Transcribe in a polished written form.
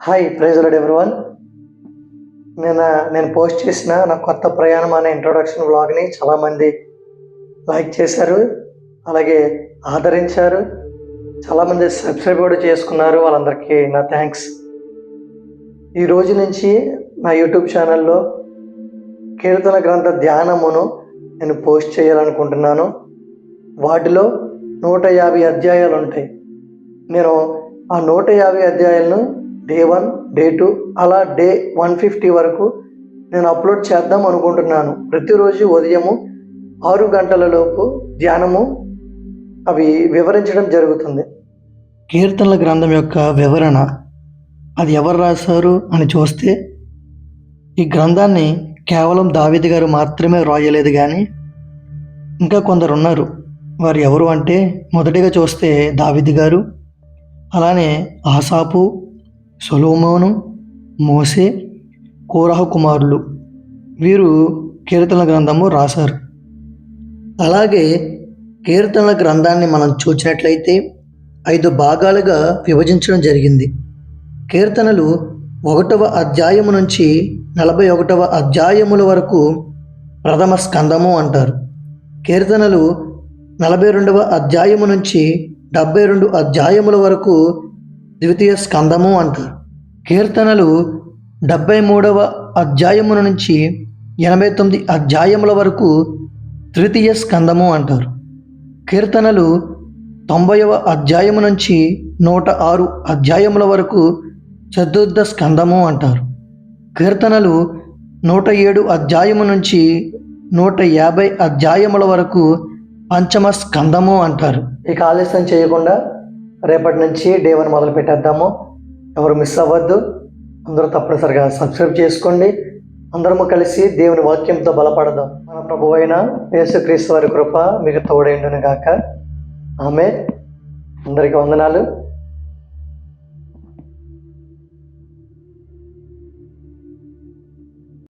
Hi praise lord everyone. నేను post చేసిన నా కొత్త ప్రయాణం అనే ఇంట్రొడక్షన్ వ్లాగ్ని చాలామంది లైక్ చేశారు, అలాగే ఆదరించారు. చాలామంది సబ్స్క్రైబ్ కూడా చేసుకున్నారు. వాళ్ళందరికీ నా థ్యాంక్స్. ఈ రోజు నుంచి నా యూట్యూబ్ ఛానల్లో కీర్తన గ్రంథ ధ్యానమును నేను పోస్ట్ చేయాలనుకుంటున్నాను. వాటిలో 150 అధ్యాయాలు ఉంటాయి. నేను ఆ 150 అధ్యాయాలను డే 1, డే 2 అలా డే 150 వరకు నేను అప్లోడ్ చేద్దాం అనుకుంటున్నాను. ప్రతిరోజు ఉదయము 6 గంటలలోపు ధ్యానము అవి వివరించడం జరుగుతుంది. కీర్తనల గ్రంథం యొక్క వివరణ అది ఎవరు రాశారు అని చూస్తే, ఈ గ్రంథాన్ని కేవలం దావీదు గారు మాత్రమే రాయలేదు, కానీ ఇంకా కొందరు ఉన్నారు. వారు ఎవరు అంటే, మొదటిగా చూస్తే దావీదు గారు, అలానే ఆసాపు, సొలొమోను, మోసే, కోరహు కుమారులు, వీరు కీర్తనల గ్రంథము రాశారు. అలాగే కీర్తనల గ్రంథాన్ని మనం చూసినట్లయితే 5 భాగాలుగా విభజించడం జరిగింది. కీర్తనలు 1వ అధ్యాయము నుంచి 41వ అధ్యాయముల వరకు ప్రథమ స్కందము అంటారు. కీర్తనలు 42వ అధ్యాయము నుంచి 72 అధ్యాయముల వరకు ద్వితీయ స్కందము అంటారు. కీర్తనలు 73వ అధ్యాయము నుంచి 89 అధ్యాయముల వరకు తృతీయ స్కందము అంటారు. కీర్తనలు 90వ అధ్యాయము నుంచి 106 అధ్యాయముల వరకు చతుర్థ స్కందము అంటారు. కీర్తనలు 107 అధ్యాయము నుంచి 150 అధ్యాయముల వరకు పంచమ స్కందము అంటారు. ఇక ఆలస్యం చేయకుండా రేపటి నుంచి డే 1 మొదలు పెట్టేద్దాము. ఎవరు మిస్ అవ్వద్దు. అందరూ తప్పనిసరిగా సబ్స్క్రైబ్ చేసుకోండి. అందరము కలిసి దేవుని వాక్యంతో బలపడదాం. మన ప్రభువైన యేసుక్రీస్తు వారి కృప మీకు తోడైండును గాక. ఆమేన్. అందరికీ వందనాలు.